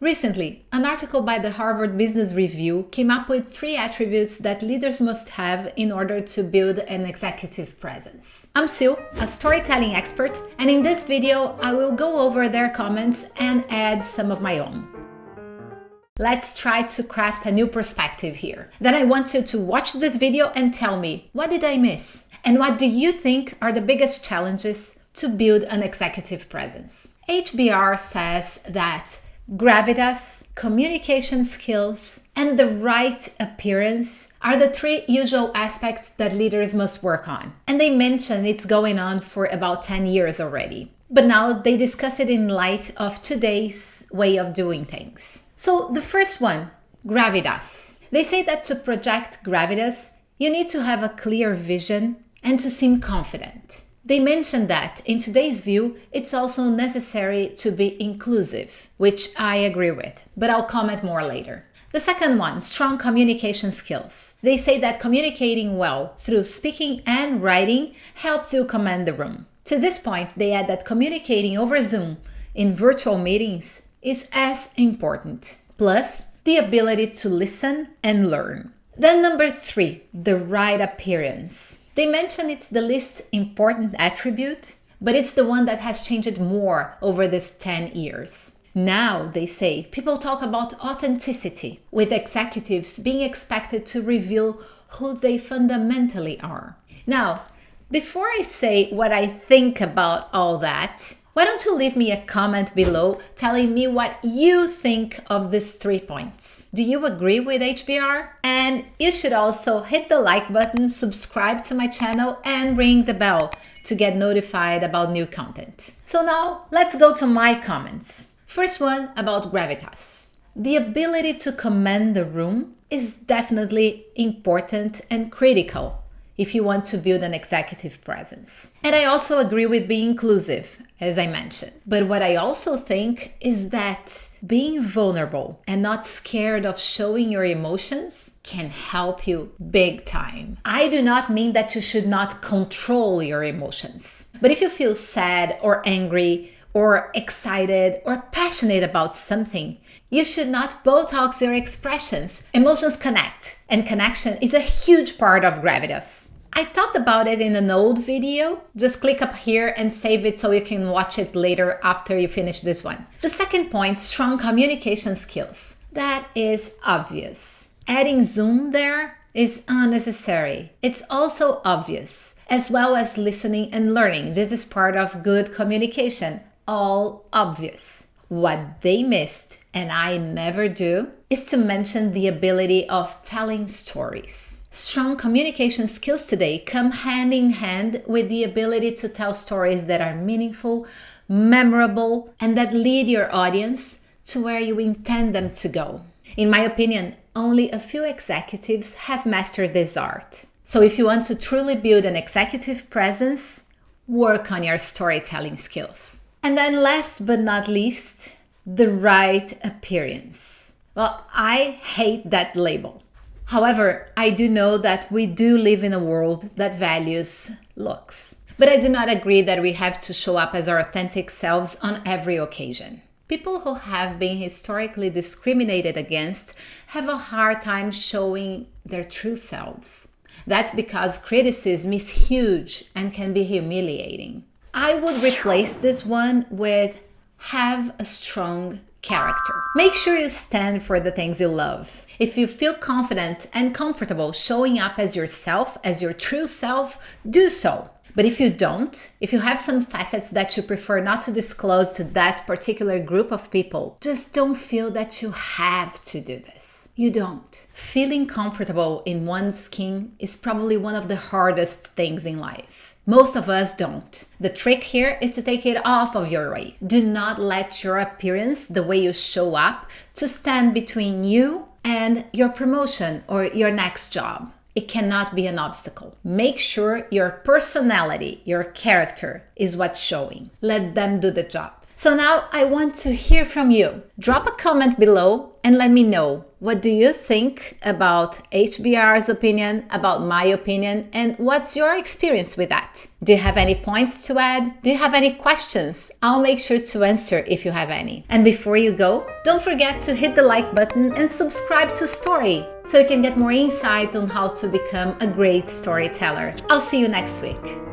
Recently, an article by the Harvard Business Review came up with 3 attributes that leaders must have in order to build an executive presence. I'm Sil, a storytelling expert, and in this video, I will go over their comments and add some of my own. Let's try to craft a new perspective here. Then I want you to watch this video and tell me, what did I miss? And what do you think are the biggest challenges to build an executive presence? HBR says that gravitas, communication skills, and the right appearance are the 3 usual aspects that leaders must work on. And they mention it's going on for about 10 years already. But now they discuss it in light of today's way of doing things. So the first one, gravitas. They say that to project gravitas, you need to have a clear vision and to seem confident. They mentioned that in today's view, it's also necessary to be inclusive, which I agree with, but I'll comment more later. The second one, strong communication skills. They say that communicating well through speaking and writing helps you command the room. To this point, they add that communicating over Zoom in virtual meetings is as important, plus the ability to listen and learn. Then number 3, the right appearance. They mention it's the least important attribute, but it's the one that has changed more over these 10 years. Now, they say, people talk about authenticity, with executives being expected to reveal who they fundamentally are. Now, before I say what I think about all that, why don't you leave me a comment below telling me what you think of these 3 points? Do you agree with HBR? And you should also hit the like button, subscribe to my channel, and ring the bell to get notified about new content. So now let's go to my comments. First one about gravitas. The ability to command the room is definitely important and critical if you want to build an executive presence. And I also agree with being inclusive, as I mentioned. But what I also think is that being vulnerable and not scared of showing your emotions can help you big time. I do not mean that you should not control your emotions. But if you feel sad or angry or excited or passionate about something, you should not Botox your expressions. Emotions connect, and connection is a huge part of gravitas. I talked about it in an old video. Just click up here and save it so you can watch it later after you finish this one. The second point, strong communication skills. That is obvious. Adding Zoom there is unnecessary. It's also obvious, as well as listening and learning. This is part of good communication. All obvious. What they missed, and I never do, is to mention the ability of telling stories. Strong communication skills today come hand in hand with the ability to tell stories that are meaningful, memorable, and that lead your audience to where you intend them to go. In my opinion, only a few executives have mastered this art. So if you want to truly build an executive presence, work on your storytelling skills. And then last but not least, the right appearance. Well, I hate that label. However, I do know that we do live in a world that values looks. But I do not agree that we have to show up as our authentic selves on every occasion. People who have been historically discriminated against have a hard time showing their true selves. That's because criticism is huge and can be humiliating. I would replace this one with have a strong character. Make sure you stand for the things you love. If you feel confident and comfortable showing up as yourself, as your true self, do so. But if you don't, if you have some facets that you prefer not to disclose to that particular group of people, just don't feel that you have to do this. You don't. Feeling comfortable in one's skin is probably one of the hardest things in life. Most of us don't. The trick here is to take it off of your way. Do not let your appearance, the way you show up, to stand between you and your promotion or your next job. It cannot be an obstacle. Make sure your personality, your character, is what's showing. Let them do the job. So now I want to hear from you. Drop a comment below and let me know, what do you think about HBR's opinion, about my opinion, and what's your experience with that? Do you have any points to add? Do you have any questions? I'll make sure to answer if you have any. And before you go, don't forget to hit the like button and subscribe to Story so you can get more insight on how to become a great storyteller. I'll see you next week.